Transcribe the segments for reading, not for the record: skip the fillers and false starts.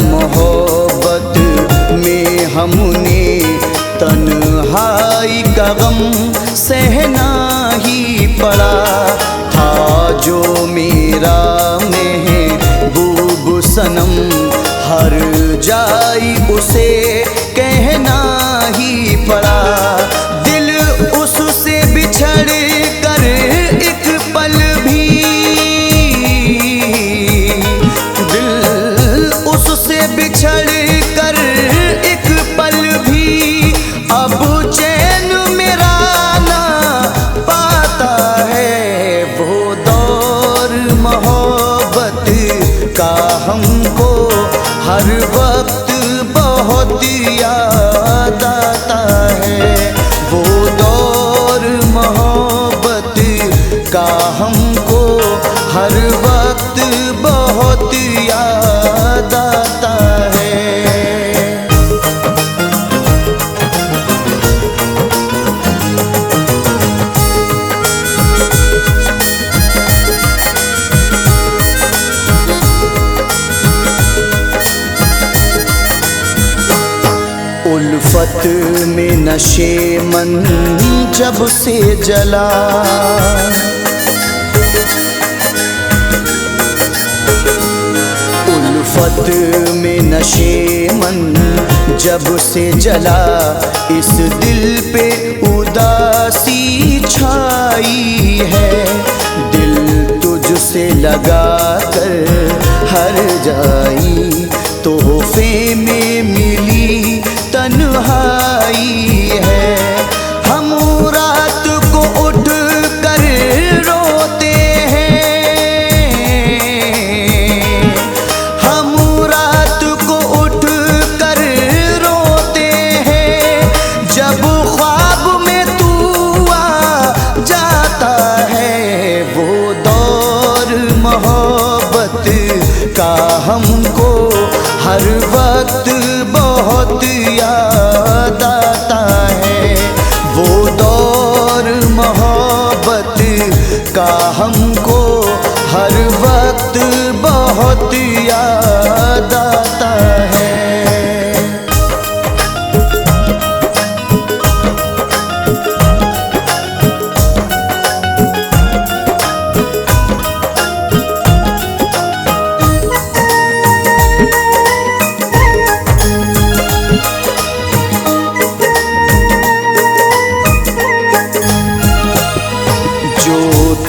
मोहब्बत में हमने तन्हाई का गम सहना ही पड़ा था। जो मेरा महबूब सनम हर जाई उसे कहना ही पड़ा। दिल उससे बिछड़ कर एक पल भी, दिल उससे बिछड़ कर एक पल भी अब चैन मेरा ना पाता है। वो दौर मोहब्बत का हमको हर वक्त बहुत याद आता है। वो दौर मोहब्बत का हमको हर वक्त बहुत याद आता है। उल्फत में नशे मन जब से जला, उल्फत में नशे मन जब से जला, इस दिल पे उदासी छाई है। दिल तुझसे लगा कर हर जाई तोहफे में मिली तन्हाई है। हम रात को उठ कर रोते हैं, हम रात को उठ कर रोते हैं। जब ख्वाब में तू आ जाता है। वो दौर मोहब्बत का हमको हर वक्त बहुत याद आता है। वो दौर मोहब्बत का हमको हर वक्त बहुत याद आता है।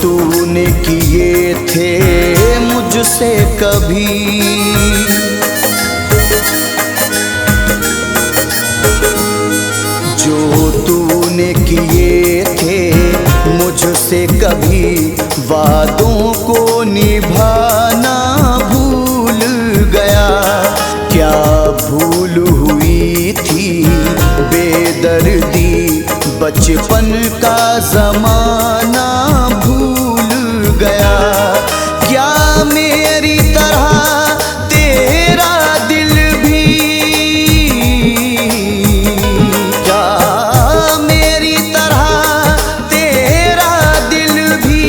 तूने किए थे मुझसे कभी, जो तूने किए थे मुझसे कभी, वादों को निभाना भूल गया। क्या भूल हुई थी बेदर्दी, बचपन का ज़माना भूल गया। क्या मेरी तरह तेरा दिल भी, क्या मेरी तरह तेरा दिल भी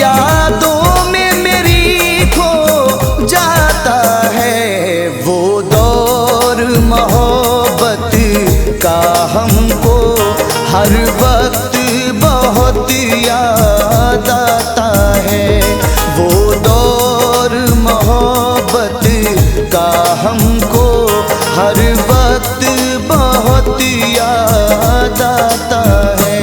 यादों में मेरी खो जाता है। वो दौर मोहब्बत का हमको हर वक्त बहुत याद आता है। वो दौर मोहब्बत का हमको हर वक्त बहुत याद आता है।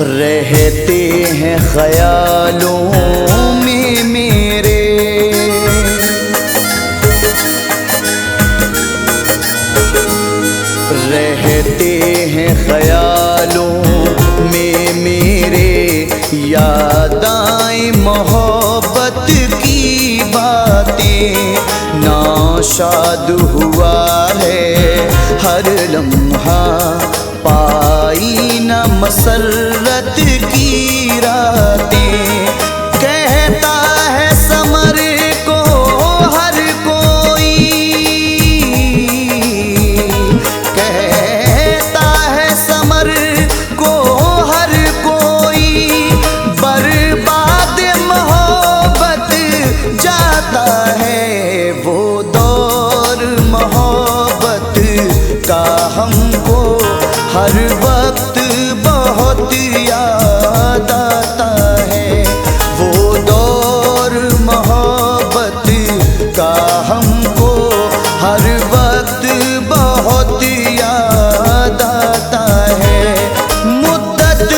रहते हैं ख्यालों में मेरे, रहते हैं ख्यालों में मेरे। याद आए मोहब्बत की बातें, नाशाद हुआ है हर लम्हा, पाई न मसरत की रातें। कहता है समर को हर को का हमको हर वक्त बहुत याद आता है। मुद्दत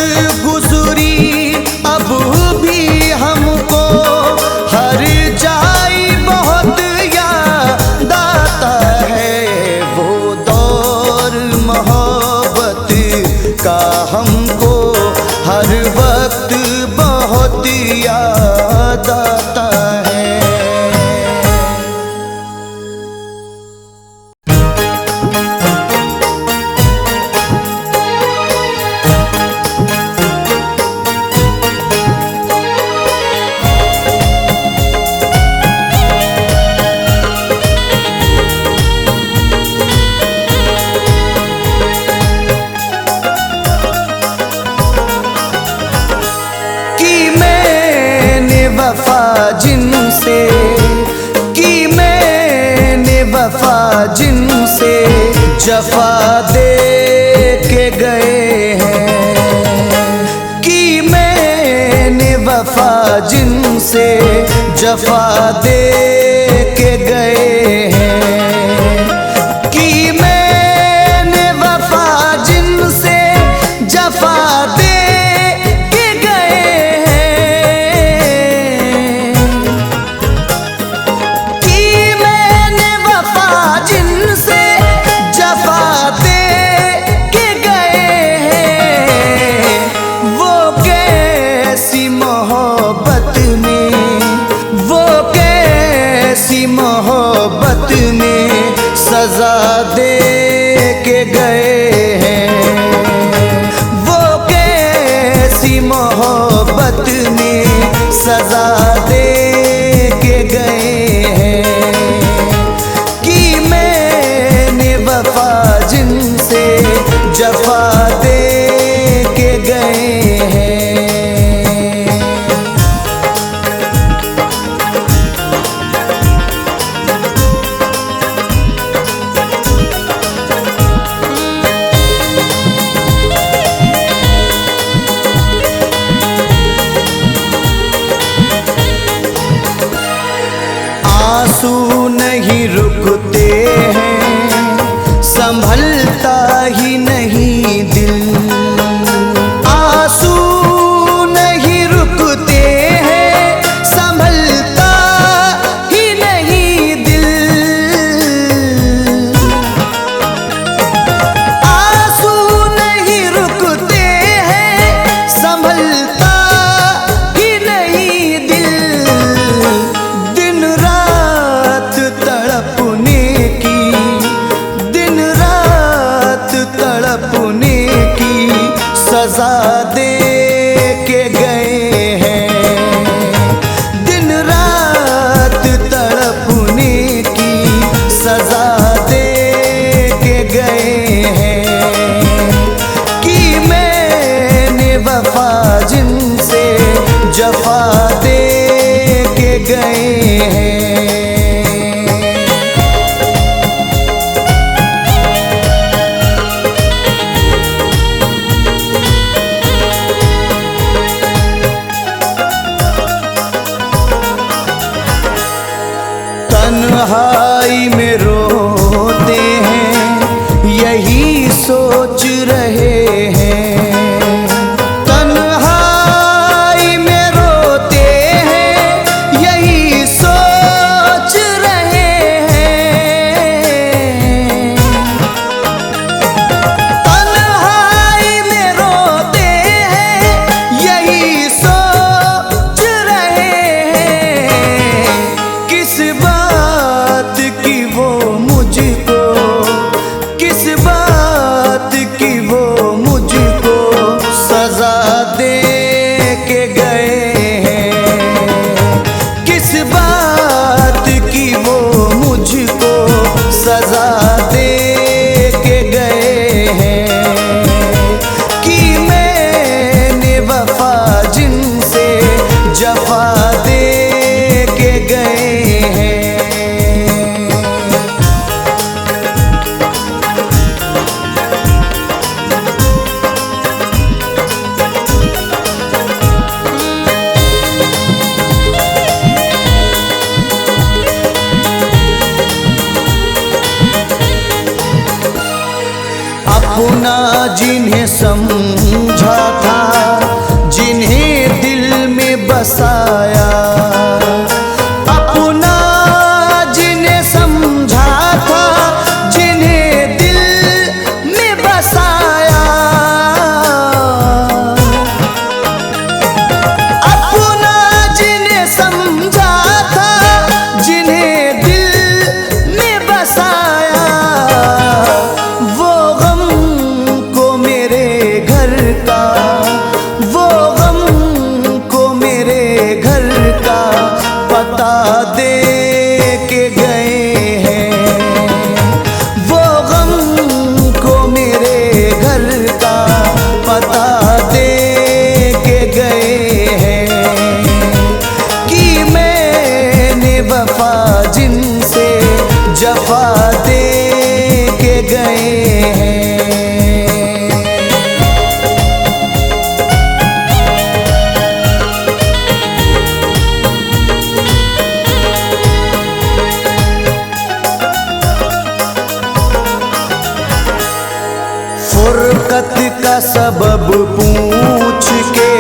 गुजरी अब भी हमको हर जाई बहुत याद आता है। वो दौर मोहब्बत का हमको हर वक्त बहुत याद आता है। जिनसे जफा दे के गए हैं, कि मैंने वफा जिनसे जफा दे के गए हैं, कि मैंने वफा जिनसे जफा दे के गए हैं, कि मैंने वफा जिनसे जफा दे के गए हैं। वो कैसी मोहब्बत में, वो कैसी मोहब्बत में सजा दे के गए हैं। वो कैसी मोहब्बत में सजा दे के गए हैं, कि मैंने वफा जिनसे जफा दे के गए हैं। आंसू नहीं रुकते हैं, संभलता ही नहीं दिल। आंसू नहीं रुकते हैं, संभलता ही नहीं दिल। आंसू नहीं रुकते हैं, संभलता ही नहीं दिल। दिन रात तड़पने की, दिन रात तड़पने की सजा दे के गए हैं। दिन रात तड़पने की सजा दे के गए हैं, कि मैंने वफा जिनसे जफा दे के गए हैं। तन्हाई में रोते हैं, यही सोच रहे हैं। तन्हाई में रोते हैं, यही सोच रहे हैं। तन्हाई में रोते हैं, यही सोच रहे हैं। किस बात की वो मुझ अपना जिन्हें समझा था, जिन्हें दिल में बसाया, अपना जिन्हें समझा था, जिन्हें दिल में बसाया, अपना जिन्हें समझा था, जिन्हें दिल में बसाया, वो गम को मेरे घर का, वो गम को मेरे घर का पता दे के गए हैं, वो गम को मेरे घर का पता दे के गए हैं, कि मैंने वफा जिनसे जफा दे के गए हैं। फुरकत का सबब पूछ के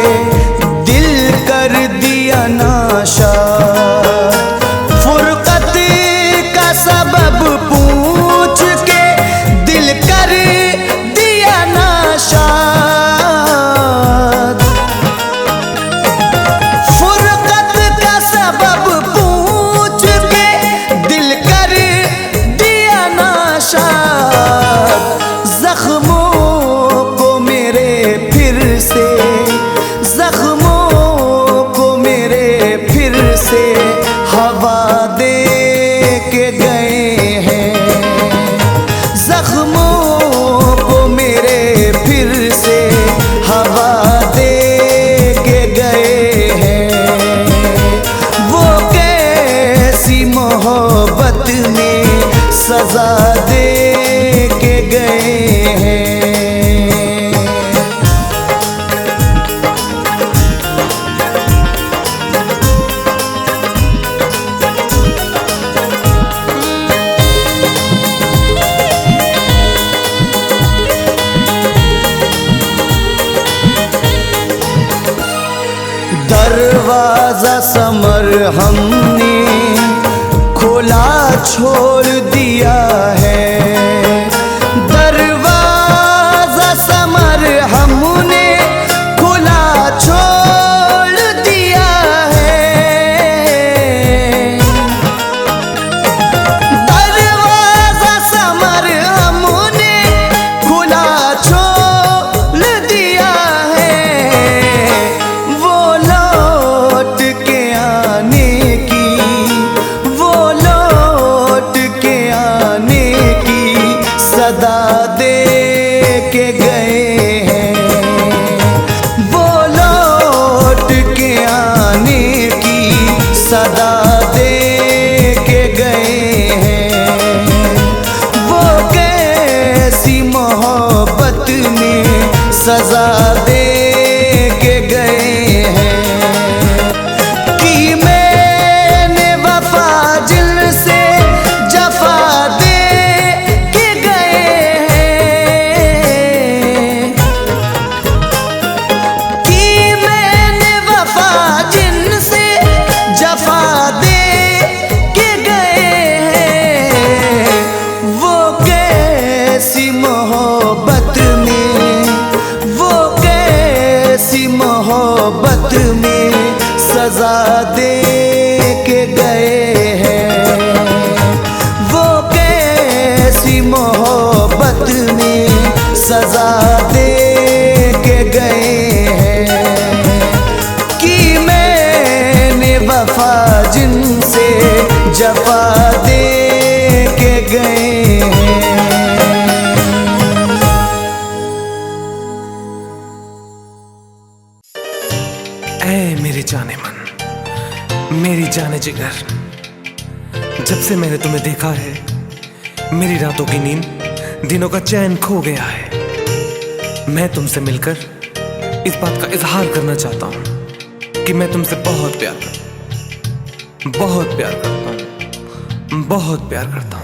दिल कर दिया नाशा, फुरकत का सबब पूछ के दिल कर दिया नाशा, फुरकत का सबब पूछ के दिल कर दिया नाशा, जख्मों को मेरे फिर से, जख्मों को मेरे फिर से हवा दे के गए हैं, जख्मों को मेरे फिर से हवा दे के गए हैं, वो कैसी मोहब्बत में सजा दे के गए हैं। दरवाजा समर हमने खोला छोड़ दिया है, दरवाजा समर हमने खुला छोड़ दिया है, दरवाजा समर हमने खुला छोड़ दिया है, वो लौट के आने की, वो लौट के आने की सदा दे के गए हैं, वो लौट के आने की सदा दे के गए हैं, वो कैसी मोहब्बत में सजा दे के गए हैं, कि मैंने वफा जिनसे जफा दे के गए हैं, कि मैंने वफा जिनसे जफा दे के गए हैं, वो कैसी मोहब्बत में, वो कैसी मोहब्बत में सजा दे के गए हैं, वो कैसी मोहब्बत में सजा दे के गए हैं, कि मैंने वफा जिनसे जफा दे के गए हैं। ऐ मेरे जाने मन, मेरी जाने जिगर, जब से मैंने तुम्हें देखा है, मेरी रातों की नींद, दिनों का चैन खो गया है। मैं तुमसे मिलकर इस बात का इजहार करना चाहता हूं कि मैं तुमसे बहुत प्यार करता हूं, बहुत प्यार करता हूं, बहुत प्यार करता हूं।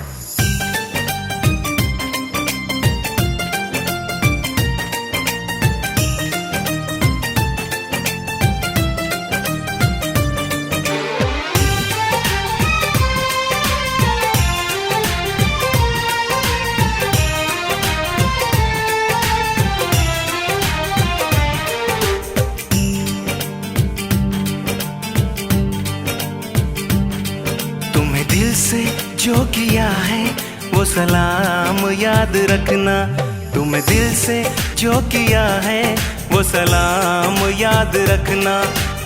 किया है वो सलाम याद रखना, तुम्हें दिल से जो किया है वो सलाम याद रखना,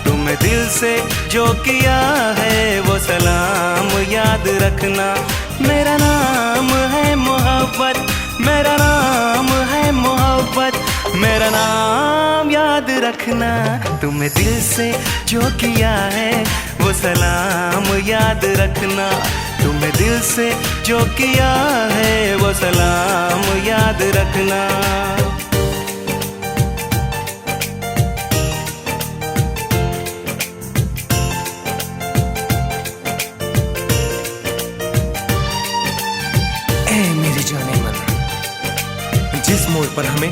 तुम्हें दिल से जो किया है वो सलाम याद रखना। मेरा नाम है मोहब्बत, मेरा नाम है मोहब्बत, मेरा नाम याद रखना, तुम्हें दिल से जो किया है वो सलाम याद रखना, तुम्हें दिल से जो किया है वो सलाम याद रखना। ऐ मेरी जाने मन, जिस मोड़ पर हमें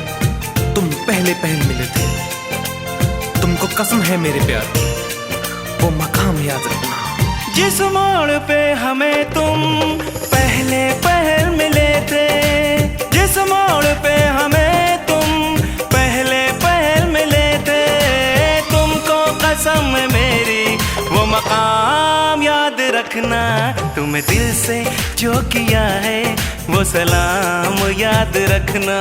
तुम पहले मिले थे, तुमको कसम है मेरे प्यार, वो मकाम याद रखना। जिस मोड़ पे हमें तुम पहले मिले थे, जिस मोड़ पे हमें तुम पहले मिले थे, तुमको कसम है मेरी वो मकाम याद रखना, तुम्हें दिल से जो किया है वो सलाम याद रखना,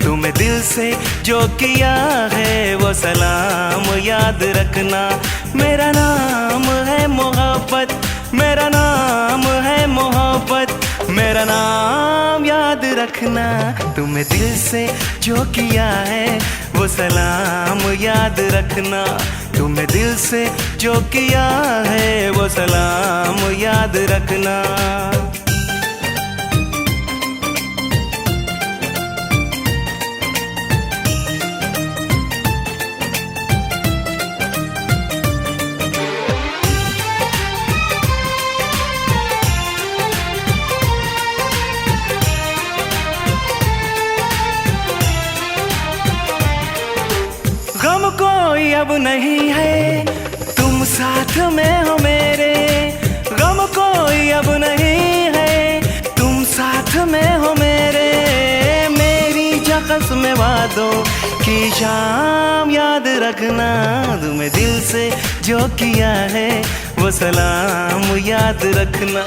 तुम्हें दिल से जो किया है वो सलाम याद रखना। मेरा नाम है मोहब्बत, मेरा नाम है मोहब्बत, मेरा नाम याद रखना, तुम्हें दिल से जो किया है वो सलाम याद रखना, तुम्हें दिल से जो किया है वो सलाम याद रखना। गम कोई अब नहीं है तुम साथ में हो मेरे, गम कोई अब नहीं है तुम साथ में हो मेरे, मेरी जख्स में वादों की शाम याद रखना, तुम्हें दिल से जो किया है वो सलाम याद रखना,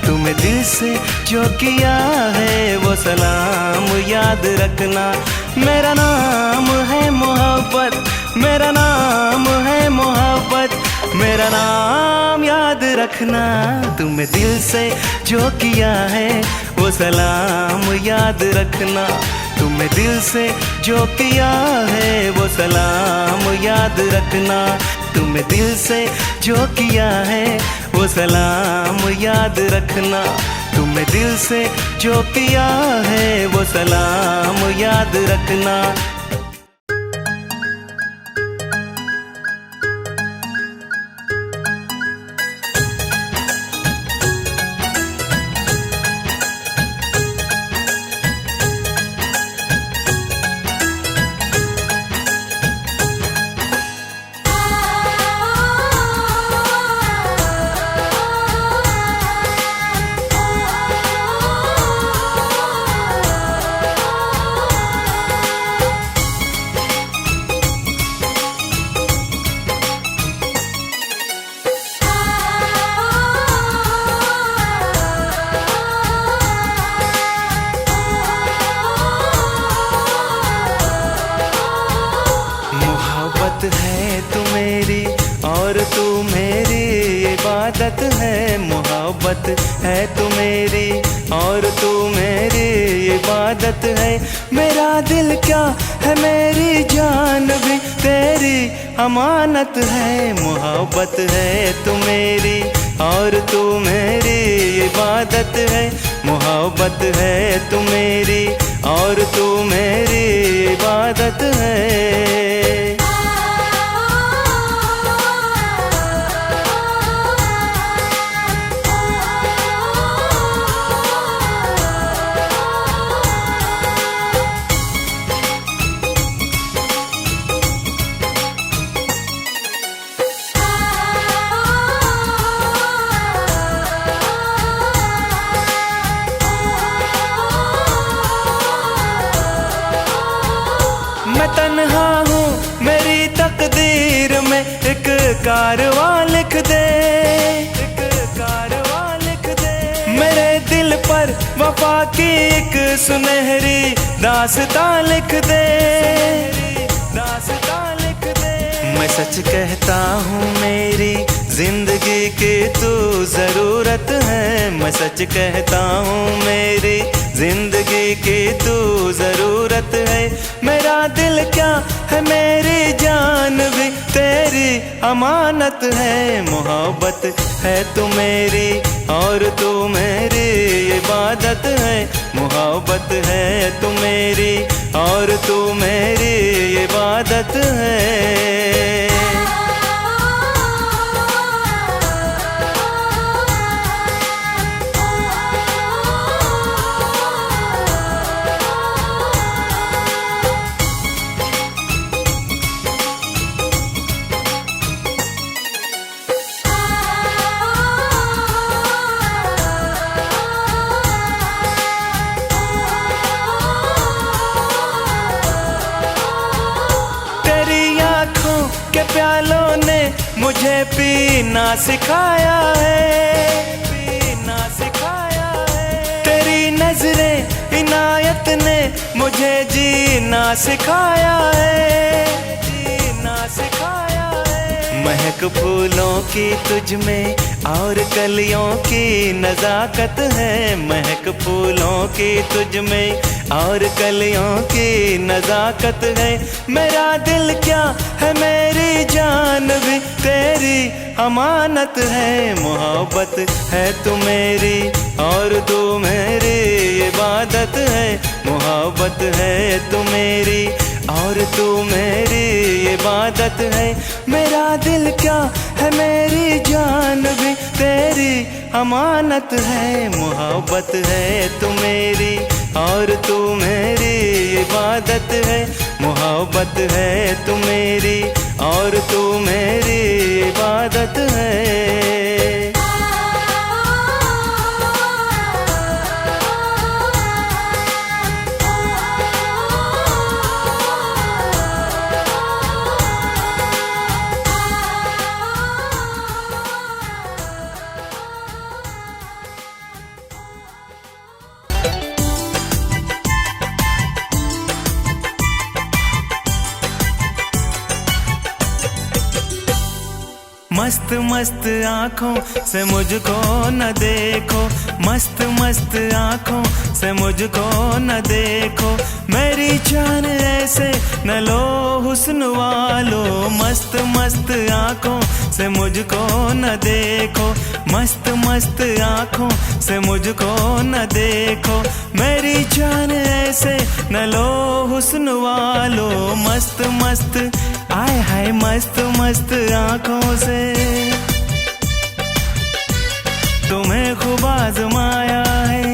तुम्हें दिल से जो किया है वो सलाम याद रखना। मेरा नाम है मोहब्बत, मेरा नाम है मोहब्बत, मेरा नाम याद रखना, तुम्हें दिल से जो किया है वो सलाम याद रखना, तुम्हें दिल से जो किया है वो सलाम याद रखना, तुम्हें दिल से जो किया है वो सलाम याद रखना, तुम्हें दिल से जो किया है वो सलाम याद रखना। है तू मेरी और तू मेरी इबादत है, मोहब्बत है तू मेरी और तू मेरी इबादत है, मेरा दिल क्या है मेरी जान भी तेरी अमानत है, मोहब्बत है तू मेरी और तू मेरी इबादत है, मोहब्बत है तू मेरी और तू मेरी इबादत है। मैं तन्हा हूँ मेरी तकदीर में एक कारवां लिख दे, एक कारवां लिख दे, मेरे दिल पर वफा की एक सुनहरी दास्तां लिख दे, दास्तां लिख दे। मैं सच कहता हूँ मेरी जिंदगी की तू जरूरत है, मैं सच कहता हूँ मेरी जिंदगी की तू जरूरत है। मेरा दिल क्या है मेरी जान भी तेरी अमानत है। मोहब्बत है तू मेरी और तू मेरी इबादत है। मोहब्बत है तू मेरी और तू मेरी इबादत है। के प्यालों ने मुझे पीना सिखाया है, पीना सिखाया है। तेरी नजरें इनायत ने मुझे जीना सिखाया है, जीना सिखाया है। महक फूलों की तुझ में और कलियों की नजाकत है। महक फूलों की तुझ में और कलियों की नजाकत है। मेरा दिल क्या है मेरी जान भी तेरी अमानत है। मोहब्बत है तू मेरी और तू मेरी इबादत है। मोहब्बत है तू मेरी और तू मेरी इबादत है। मेरा दिल क्या है मेरी जान भी तेरी अमानत है। मोहब्बत है तू मेरी और तू मेरी इबादत है। मोहब्बत है तू मेरी और तू मेरी इबादत है। मस्त मस्त आँखों से मुझको न देखो, मस्त मस्त आँखों से मुझको न देखो। मेरी जान ऐसे न लो हुस्न वालो। मस्त मस्त आँखों से मुझको न देखो, मस्त मस्त आँखों से मुझको न देखो। मेरी जान ऐसे न लो हुस्न वालो। मस्त मस्त आए हाय मस्त मस्त आँखों से तुम्हें खूब आजमाया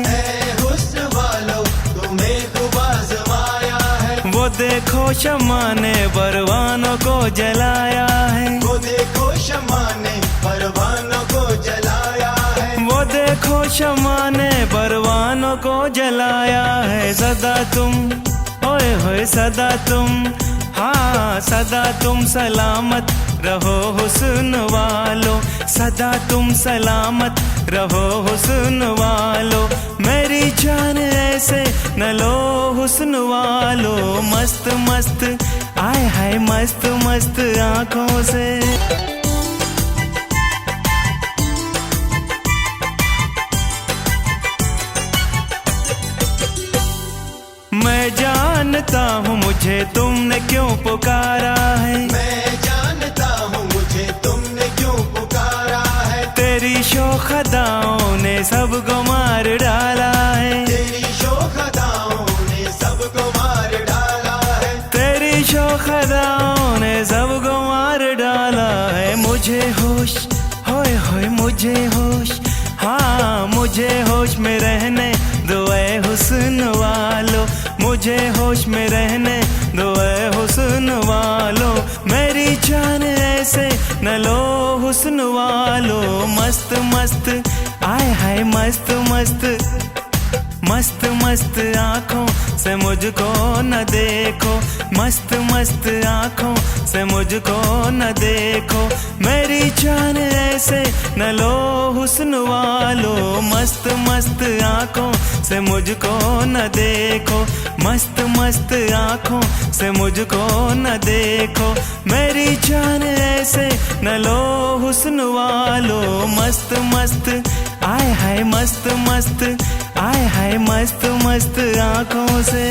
है। हुस्न वालों तुम्हें खूब आजमाया है। वो देखो शम्मा ने परवानों को जलाया है। वो देखो शम्मा ने परवानों को जलाया है। वो देखो शम्मा ने परवानों को जलाया है। सदा तुम ओए होए सदा तुम, हाँ सदा तुम सलामत रहो हुस्न वालो। सदा तुम सलामत रहो हुस्न वालो। मेरी जान ऐसे न लो हुस्न वालो। मस्त मस्त आए हाय मस्त मस्त आँखों से मैं जानता हूँ मुझे तुमने क्यों पुकारा है। मैं जानता हूँ मुझे तुमने क्यों पुकारा है। तेरी शोख अदाओं ने सबको मार डाला है। तेरी शोख अदाओं ने सबको मार डाला है। तेरी शोख अदाओं ने सबको मार डाला है। मुझे होश होए होए मुझे होश, हाँ मुझे होश में रहने दो ऐ हुस्न वालो। मुझे होश में रहने दो ऐ हुस्न वालो। मेरी जान ऐसे न लो हुस्न वालो। मस्त मस्त आए हाय मस्त मस्त, मस्त मस्त आँखों से मुझको न देखो। मस्त मस्त आँखों से मुझको न देखो। मेरी जान ऐसे न लो हुस्न वालो। मस्त मस्त आँखों से मुझको न देखो, मस्त मस्त आंखों से मुझको न देखो, मेरी जान ऐसे न लो हुस्न वालो। मस्त मस्त आए हाय मस्त मस्त, आए हाय मस्त मस्त आंखों से।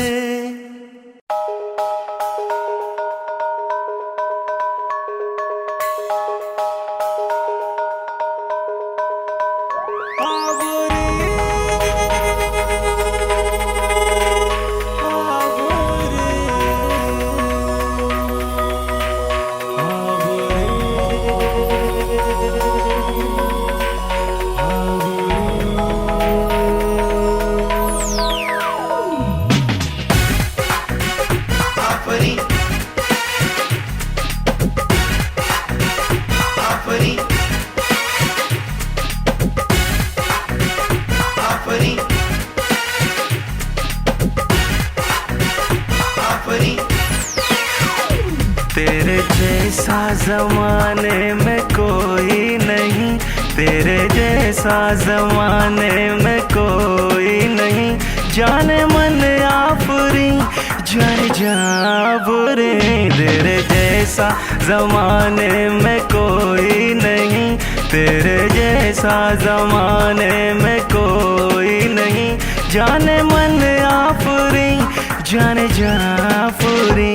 तेरे जैसा जमाने में कोई नहीं, तेरे जैसा जमाने में कोई नहीं, जाने मन आफरी जाने जाबरे। तेरे जैसा जमाने में कोई नहीं, तेरे जैसा जमाने में कोई नहीं, जाने मन आफरी जाने जाफरी।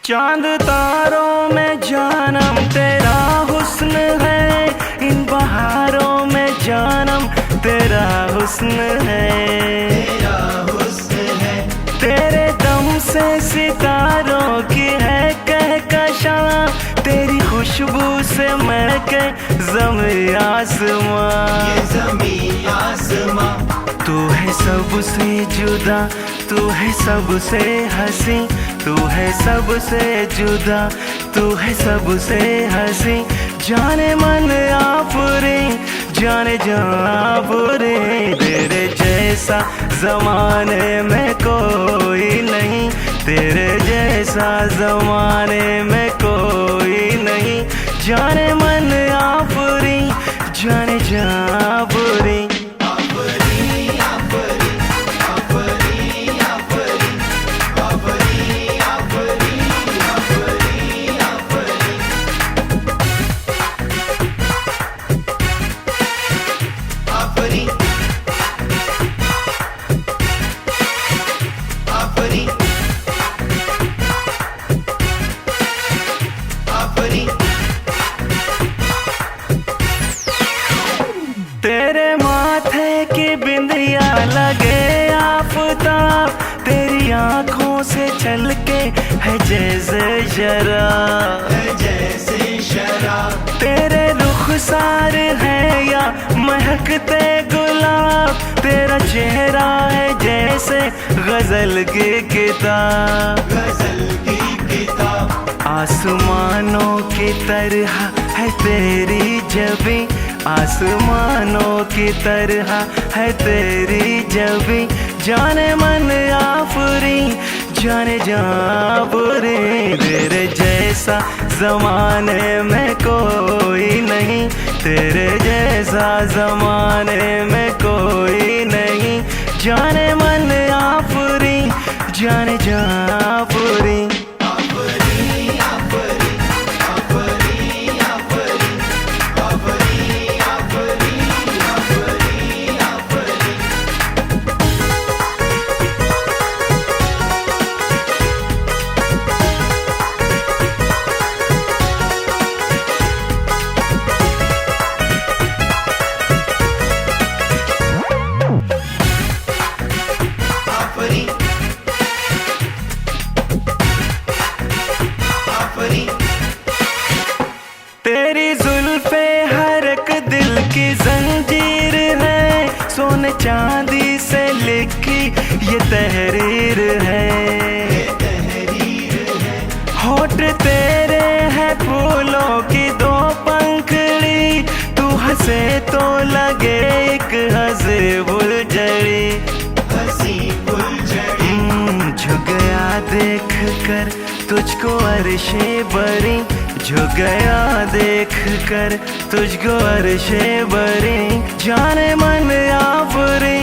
चांद तारों में जानम तेरा हुस्न है, इन बहारों में जानम तेरा हुस्न है, तेरा हुस्न है। तेरे दम से सितारों की है कहकशां, तेरी खुशबू से महके ज़मीं आसमां। ये ज़मीं आसमां तू है सबसे जुदा, तू है सबसे हंसी, तू है सबसे जुदा, तू है सबसे हंसी, जाने मन आफरे जाने जाफरे। तेरे जैसा जमाने में कोई नहीं, तेरे जैसा जमाने में कोई नहीं, जाने मन आफरी जाने जाफरी। तेरे माथे की बिंदिया लगे आफताब, तेरी आंखों से छलके है जैसे शराब, है जैसे शराब। तेरे रुखसार है या महकते गुलाब, तेरा चेहरा है जैसे गजल की किताब, गजल की किताब। आसमानों की तरह है तेरी जबी, आसमानों की तरह है तेरी जबी, जाने मन आफरी जाने जाफरी। तेरे जैसा जमाने में कोई नहीं, तेरे जैसा जमाने में कोई नहीं, जाने मन आफरी जाने जाफरी। मैंने चांदी से लिखी ये तहरीर है। होठ तेरे है फूलों की दो पंखड़ी, तू हंसे तो लगे एक हंसी फुलझड़ी। झुक गया देख कर तुझको अर्शे बरी, झुक गया देख कर तुझको अर्शे बरी। जाने मन आफरी,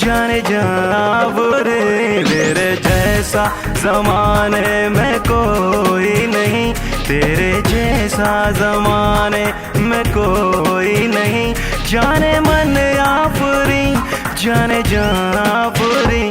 जाने जान आफरी, तेरे जैसा ज़माने में कोई नहीं, तेरे जैसा ज़माने में कोई नहीं। जाने मन आफरी, जाने जान आफरी।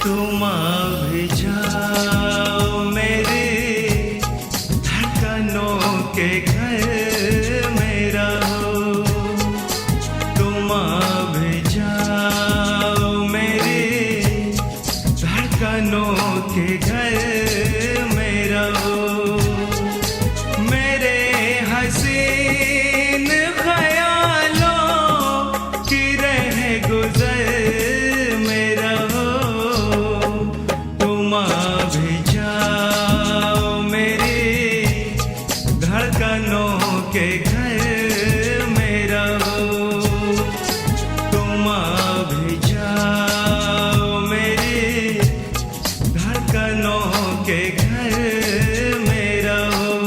तुम भी जाओ मेरे धड़कनों के घर में रहो, तुम भी जाओ मेरे धड़कनों के घर में रहो। मेरे हसीन ख्यालों की रह गुजर में रहो, तुम भी जाओ मेरे धड़कनों के घर में रहो, तुम भी जाओ मेरे धड़कनों के घर में रहो।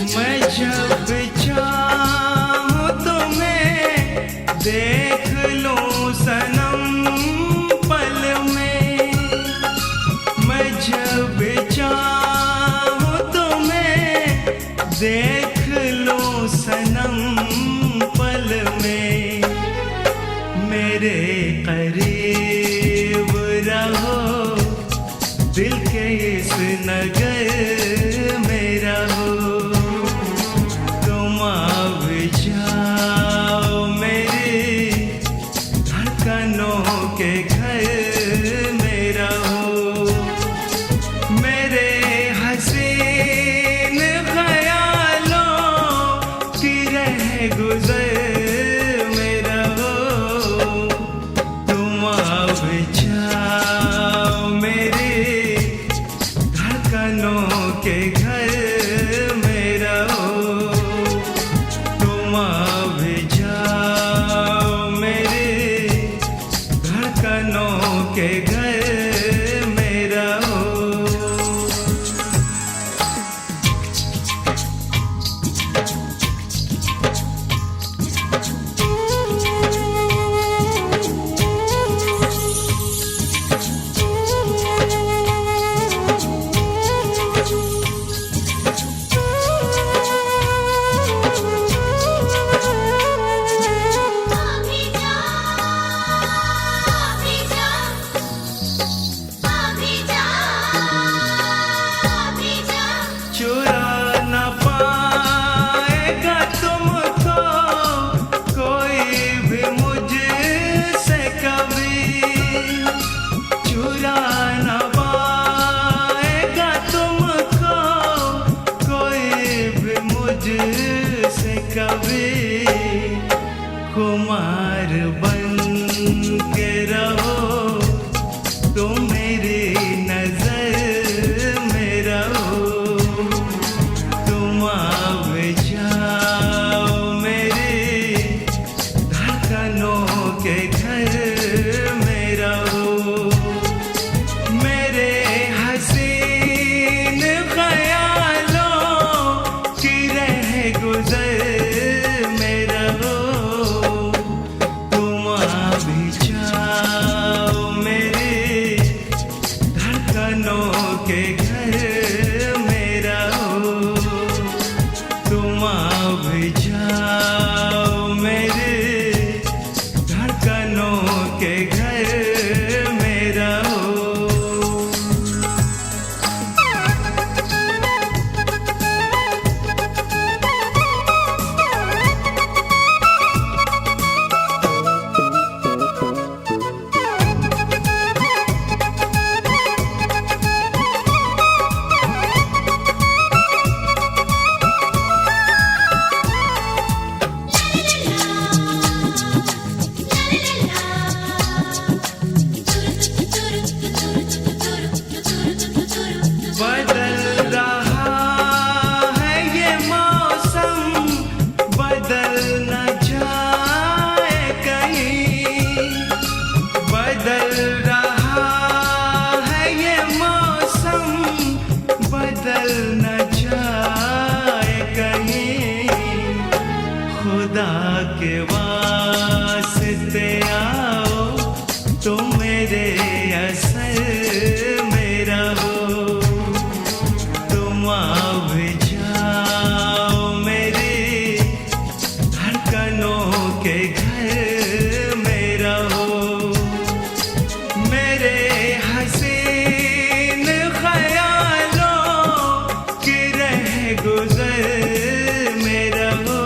मैं जब चाहूं तुम्हें देख लूं सनम पल में, मैं जब चाहूं तुम्हें देख लूं सनम पल में। मेरे करीब रहो, दिल के इस नगर में रहो, तुम भी जाओ मेरे धड़कनों के घर में रहो। मेरे हसीन ख्यालों की रह गुजर में रहो, तुम भी जाओ मेरे धड़कनों के घर में रहो, तुम भी जाओ मेरे धड़कनों के घर में रहो। चुरा न पाएगा तुमको कोई भी मुझसे कभी, चुरा असर मेरा हो। तुम अब जाओ मेरी धड़कनों के घर मेरा हो। मेरे हसीन ख्यालों की रह गुजर मेरा हो।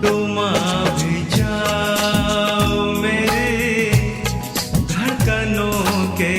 तुम अब जाओ मेरे धड़कनों के